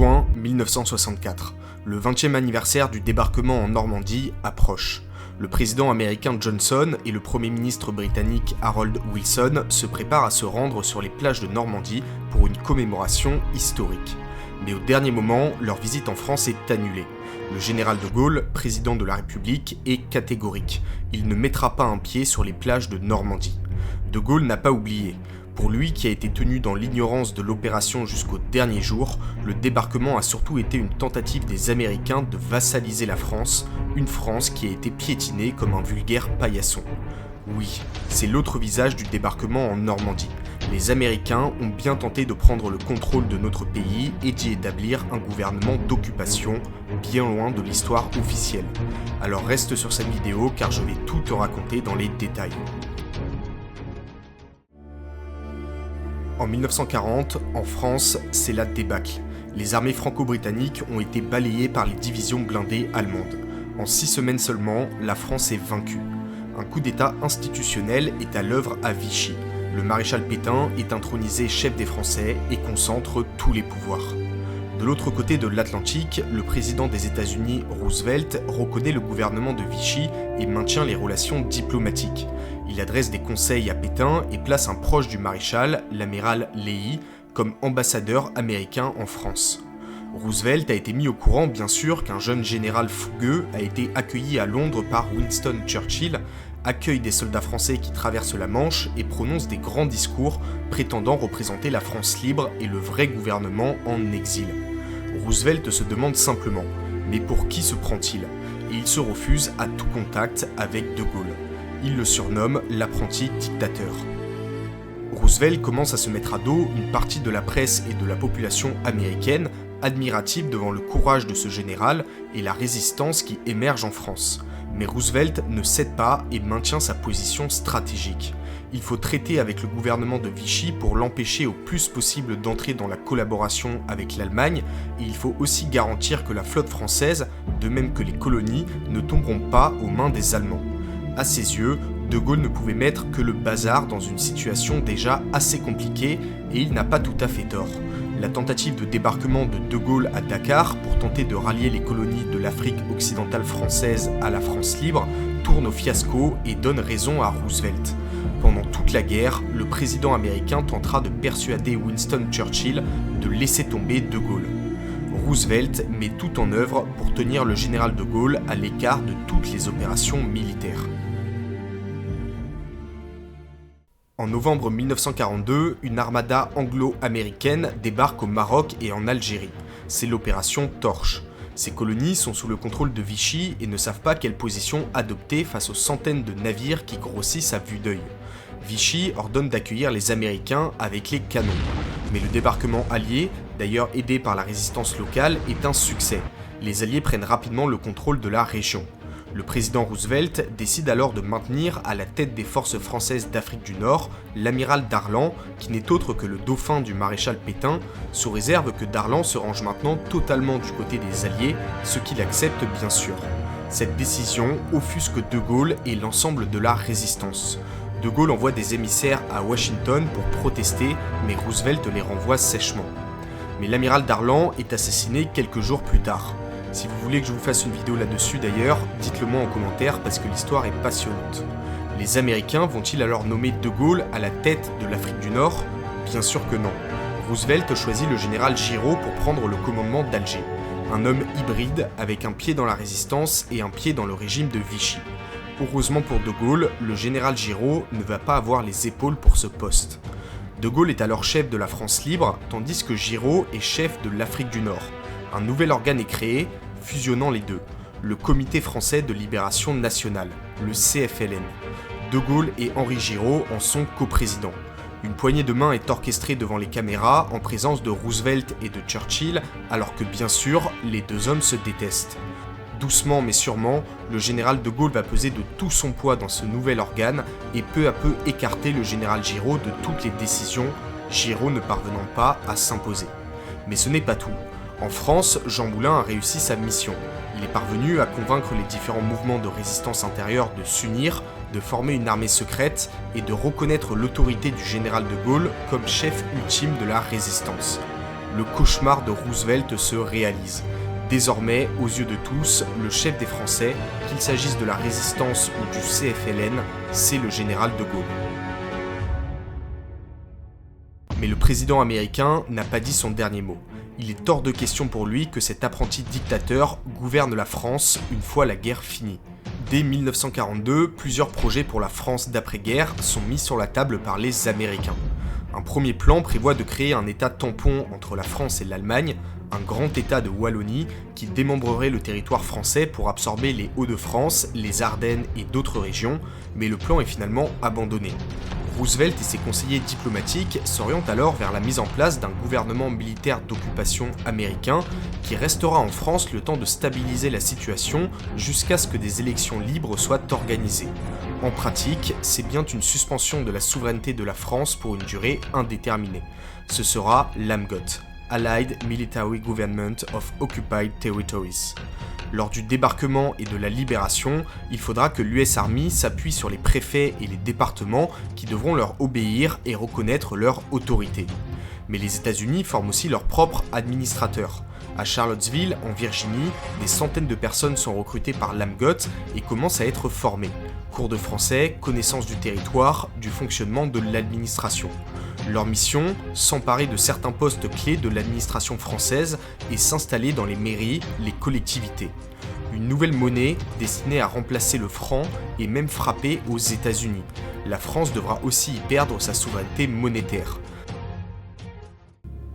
Juin 1964, le 20e anniversaire du débarquement en Normandie approche. Le président américain Johnson et le premier ministre britannique Harold Wilson se préparent à se rendre sur les plages de Normandie pour une commémoration historique. Mais au dernier moment, leur visite en France est annulée. Le général de Gaulle, président de la République, est catégorique. Il ne mettra pas un pied sur les plages de Normandie. De Gaulle n'a pas oublié. Pour lui, qui a été tenu dans l'ignorance de l'opération jusqu'au dernier jour, le débarquement a surtout été une tentative des Américains de vassaliser la France, une France qui a été piétinée comme un vulgaire paillasson. Oui, c'est l'autre visage du débarquement en Normandie. Les Américains ont bien tenté de prendre le contrôle de notre pays et d'y établir un gouvernement d'occupation, bien loin de l'histoire officielle. Alors reste sur cette vidéo car je vais tout te raconter dans les détails. En 1940, en France, c'est la débâcle. Les armées franco-britanniques ont été balayées par les divisions blindées allemandes. En 6 semaines seulement, la France est vaincue. Un coup d'État institutionnel est à l'œuvre à Vichy. Le maréchal Pétain est intronisé chef des Français et concentre tous les pouvoirs. De l'autre côté de l'Atlantique, le président des États-Unis, Roosevelt, reconnaît le gouvernement de Vichy et maintient les relations diplomatiques. Il adresse des conseils à Pétain et place un proche du maréchal, l'amiral Leahy, comme ambassadeur américain en France. Roosevelt a été mis au courant, bien sûr, qu'un jeune général fougueux a été accueilli à Londres par Winston Churchill, accueille des soldats français qui traversent la Manche et prononce des grands discours prétendant représenter la France libre et le vrai gouvernement en exil. Roosevelt se demande simplement « Mais pour qui se prend-il » et il se refuse à tout contact avec De Gaulle. Il le surnomme l'apprenti dictateur. Roosevelt commence à se mettre à dos une partie de la presse et de la population américaine, admirative devant le courage de ce général et la résistance qui émerge en France. Mais Roosevelt ne cède pas et maintient sa position stratégique. Il faut traiter avec le gouvernement de Vichy pour l'empêcher au plus possible d'entrer dans la collaboration avec l'Allemagne et il faut aussi garantir que la flotte française, de même que les colonies, ne tomberont pas aux mains des Allemands. À ses yeux, De Gaulle ne pouvait mettre que le bazar dans une situation déjà assez compliquée et il n'a pas tout à fait tort. La tentative de débarquement de Gaulle à Dakar pour tenter de rallier les colonies de l'Afrique occidentale française à la France libre tourne au fiasco et donne raison à Roosevelt. Pendant toute la guerre, le président américain tentera de persuader Winston Churchill de laisser tomber De Gaulle. Roosevelt met tout en œuvre pour tenir le général de Gaulle à l'écart de toutes les opérations militaires. En novembre 1942, une armada anglo-américaine débarque au Maroc et en Algérie. C'est l'opération Torche. Ces colonies sont sous le contrôle de Vichy et ne savent pas quelle position adopter face aux centaines de navires qui grossissent à vue d'œil. Vichy ordonne d'accueillir les Américains avec les canons. Mais le débarquement allié, d'ailleurs aidé par la résistance locale, est un succès. Les Alliés prennent rapidement le contrôle de la région. Le président Roosevelt décide alors de maintenir à la tête des forces françaises d'Afrique du Nord l'amiral Darlan, qui n'est autre que le dauphin du maréchal Pétain, sous réserve que Darlan se range maintenant totalement du côté des Alliés, ce qu'il accepte bien sûr. Cette décision offusque De Gaulle et l'ensemble de la résistance. De Gaulle envoie des émissaires à Washington pour protester, mais Roosevelt les renvoie sèchement. Mais l'amiral Darlan est assassiné quelques jours plus tard. Si vous voulez que je vous fasse une vidéo là-dessus d'ailleurs, dites-le moi en commentaire parce que l'histoire est passionnante. Les Américains vont-ils alors nommer De Gaulle à la tête de l'Afrique du Nord ? Bien sûr que non. Roosevelt choisit le général Giraud pour prendre le commandement d'Alger. Un homme hybride avec un pied dans la résistance et un pied dans le régime de Vichy. Heureusement pour De Gaulle, le général Giraud ne va pas avoir les épaules pour ce poste. De Gaulle est alors chef de la France libre, tandis que Giraud est chef de l'Afrique du Nord. Un nouvel organe est créé, fusionnant les deux, le Comité français de libération nationale, le CFLN. De Gaulle et Henri Giraud en sont coprésidents. Une poignée de main est orchestrée devant les caméras en présence de Roosevelt et de Churchill, alors que bien sûr, les deux hommes se détestent. Doucement mais sûrement, le général de Gaulle va peser de tout son poids dans ce nouvel organe et peu à peu écarter le général Giraud de toutes les décisions, Giraud ne parvenant pas à s'imposer. Mais ce n'est pas tout. En France, Jean Moulin a réussi sa mission. Il est parvenu à convaincre les différents mouvements de résistance intérieure de s'unir, de former une armée secrète et de reconnaître l'autorité du général de Gaulle comme chef ultime de la résistance. le cauchemar de Roosevelt se réalise. Désormais, aux yeux de tous, le chef des Français, qu'il s'agisse de la résistance ou du CFLN, c'est le général de Gaulle. Mais le président américain n'a pas dit son dernier mot. Il est hors de question pour lui que cet apprenti dictateur gouverne la France une fois la guerre finie. Dès 1942, plusieurs projets pour la France d'après-guerre sont mis sur la table par les Américains. Un premier plan prévoit de créer un État tampon entre la France et l'Allemagne, un grand État de Wallonie qui démembrerait le territoire français pour absorber les Hauts-de-France, les Ardennes et d'autres régions, mais le plan est finalement abandonné. Roosevelt et ses conseillers diplomatiques s'orientent alors vers la mise en place d'un gouvernement militaire d'occupation américain qui restera en France le temps de stabiliser la situation jusqu'à ce que des élections libres soient organisées. En pratique, c'est bien une suspension de la souveraineté de la France pour une durée indéterminée. Ce sera l'AMGOT, Allied Military Government of Occupied Territories. Lors du débarquement et de la libération, il faudra que l'US Army s'appuie sur les préfets et les départements qui devront leur obéir et reconnaître leur autorité. Mais les États-Unis forment aussi leur propre administrateur. À Charlottesville, en Virginie, des centaines de personnes sont recrutées par l'AMGOT et commencent à être formées. Cours de français, connaissance du territoire, du fonctionnement de l'administration. Leur mission, s'emparer de certains postes clés de l'administration française et s'installer dans les mairies, les collectivités. Une nouvelle monnaie destinée à remplacer le franc est même frappée aux États-Unis. La France devra aussi y perdre sa souveraineté monétaire.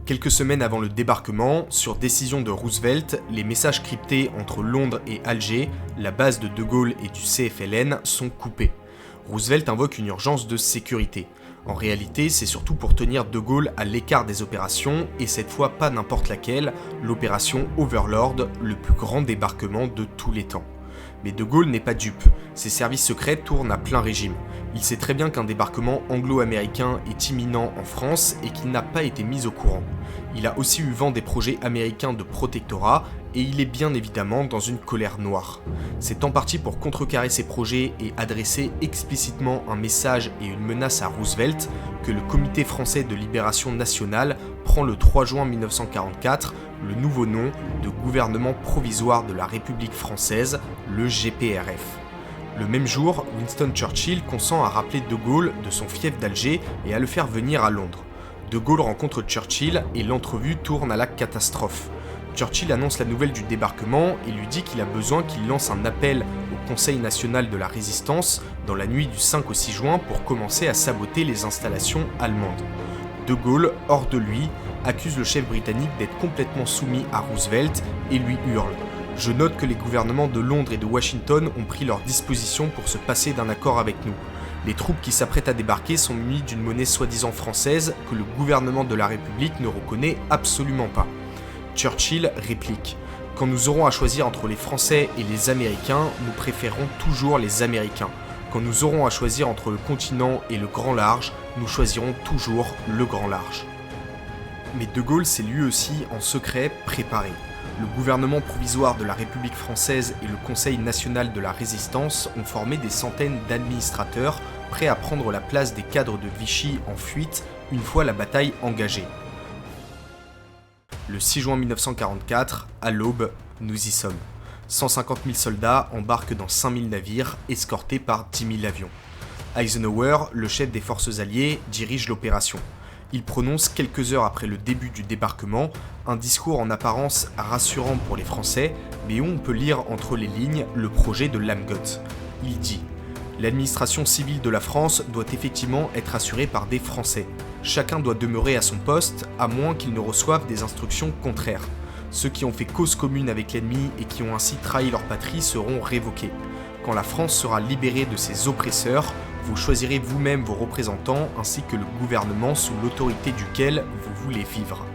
Quelques semaines avant le débarquement, sur décision de Roosevelt, les messages cryptés entre Londres et Alger, la base de Gaulle et du CFLN, sont coupés. Roosevelt invoque une urgence de sécurité. En réalité, c'est surtout pour tenir De Gaulle à l'écart des opérations, et cette fois pas n'importe laquelle, l'opération Overlord, le plus grand débarquement de tous les temps. Mais De Gaulle n'est pas dupe, ses services secrets tournent à plein régime. Il sait très bien qu'un débarquement anglo-américain est imminent en France et qu'il n'a pas été mis au courant. Il a aussi eu vent des projets américains de protectorat et il est bien évidemment dans une colère noire. C'est en partie pour contrecarrer ces projets et adresser explicitement un message et une menace à Roosevelt que le Comité français de libération nationale prend le 3 juin 1944 le nouveau nom de Gouvernement provisoire de la République française, le GPRF. Le même jour, Winston Churchill consent à rappeler De Gaulle de son fief d'Alger et à le faire venir à Londres. De Gaulle rencontre Churchill et l'entrevue tourne à la catastrophe. Churchill annonce la nouvelle du débarquement et lui dit qu'il a besoin qu'il lance un appel au Conseil national de la résistance dans la nuit du 5 au 6 juin pour commencer à saboter les installations allemandes. De Gaulle, hors de lui, accuse le chef britannique d'être complètement soumis à Roosevelt et lui hurle « Je note que les gouvernements de Londres et de Washington ont pris leurs dispositions pour se passer d'un accord avec nous. Les troupes qui s'apprêtent à débarquer sont munies d'une monnaie soi-disant française que le gouvernement de la République ne reconnaît absolument pas. » Churchill réplique « Quand nous aurons à choisir entre les Français et les Américains, nous préférerons toujours les Américains. Quand nous aurons à choisir entre le continent et le grand large, nous choisirons toujours le grand large. » Mais De Gaulle s'est lui aussi en secret préparé. Le gouvernement provisoire de la République française et le Conseil national de la résistance ont formé des centaines d'administrateurs prêts à prendre la place des cadres de Vichy en fuite une fois la bataille engagée. Le 6 juin 1944, à l'aube, nous y sommes. 150 000 soldats embarquent dans 5 000 navires, escortés par 10 000 avions. Eisenhower, le chef des forces alliées, dirige l'opération. Il prononce quelques heures après le début du débarquement un discours en apparence rassurant pour les Français, mais où on peut lire entre les lignes le projet de l'AMGOT. Il dit « L'administration civile de la France doit effectivement être assurée par des Français. Chacun doit demeurer à son poste, à moins qu'il ne reçoive des instructions contraires. Ceux qui ont fait cause commune avec l'ennemi et qui ont ainsi trahi leur patrie seront révoqués. Quand la France sera libérée de ses oppresseurs, vous choisirez vous-même vos représentants ainsi que le gouvernement sous l'autorité duquel vous voulez vivre. »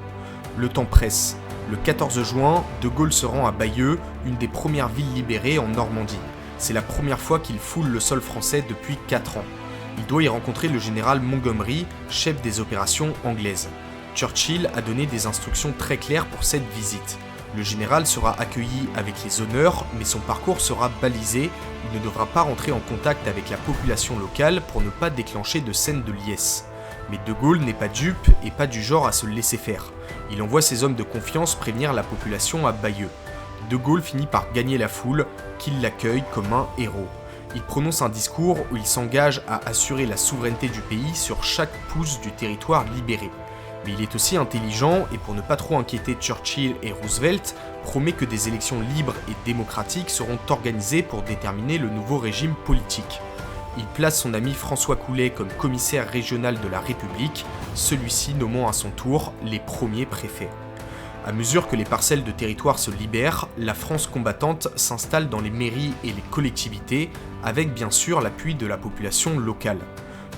Le temps presse. Le 14 juin, De Gaulle se rend à Bayeux, une des premières villes libérées en Normandie. C'est la première fois qu'il foule le sol français depuis 4 ans. Il doit y rencontrer le général Montgomery, chef des opérations anglaises. Churchill a donné des instructions très claires pour cette visite. Le général sera accueilli avec les honneurs, mais son parcours sera balisé. Il ne devra pas rentrer en contact avec la population locale pour ne pas déclencher de scènes de liesse. Mais De Gaulle n'est pas dupe et pas du genre à se laisser faire. Il envoie ses hommes de confiance prévenir la population à Bayeux. De Gaulle finit par gagner la foule, qui l'accueille comme un héros. Il prononce un discours où il s'engage à assurer la souveraineté du pays sur chaque pouce du territoire libéré. Mais il est aussi intelligent et pour ne pas trop inquiéter Churchill et Roosevelt, promet que des élections libres et démocratiques seront organisées pour déterminer le nouveau régime politique. Il place son ami François Coulet comme commissaire régional de la République, celui-ci nommant à son tour les premiers préfets. À mesure que les parcelles de territoire se libèrent, la France combattante s'installe dans les mairies et les collectivités, avec bien sûr l'appui de la population locale.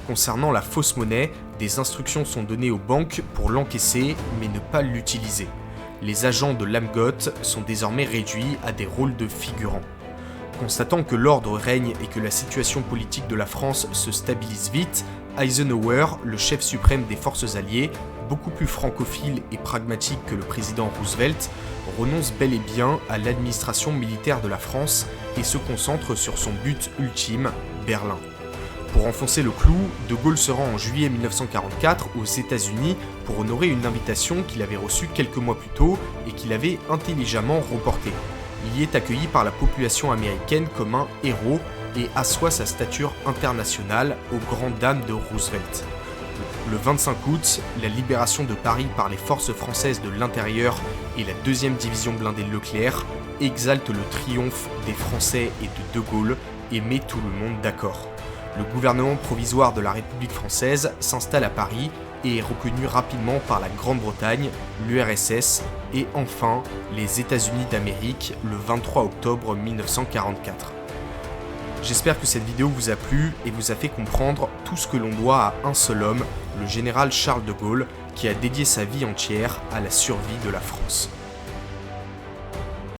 Concernant la fausse monnaie, des instructions sont données aux banques pour l'encaisser, mais ne pas l'utiliser. Les agents de l'AMGOT sont désormais réduits à des rôles de figurants. Constatant que l'ordre règne et que la situation politique de la France se stabilise vite, Eisenhower, le chef suprême des forces alliées, beaucoup plus francophile et pragmatique que le président Roosevelt, renonce bel et bien à l'administration militaire de la France et se concentre sur son but ultime, Berlin. Pour enfoncer le clou, De Gaulle se rend en juillet 1944 aux États-Unis pour honorer une invitation qu'il avait reçue quelques mois plus tôt et qu'il avait intelligemment reportée. Il y est accueilli par la population américaine comme un héros et assoit sa stature internationale aux grandes dames de Roosevelt. Le 25 août, la libération de Paris par les forces françaises de l'intérieur et la 2e division blindée Leclerc exalte le triomphe des Français et de De Gaulle et met tout le monde d'accord. Le gouvernement provisoire de la République française s'installe à Paris et est reconnu rapidement par la Grande-Bretagne, l'URSS et enfin les États-Unis d'Amérique le 23 octobre 1944. J'espère que cette vidéo vous a plu et vous a fait comprendre tout ce que l'on doit à un seul homme, le général Charles de Gaulle, qui a dédié sa vie entière à la survie de la France.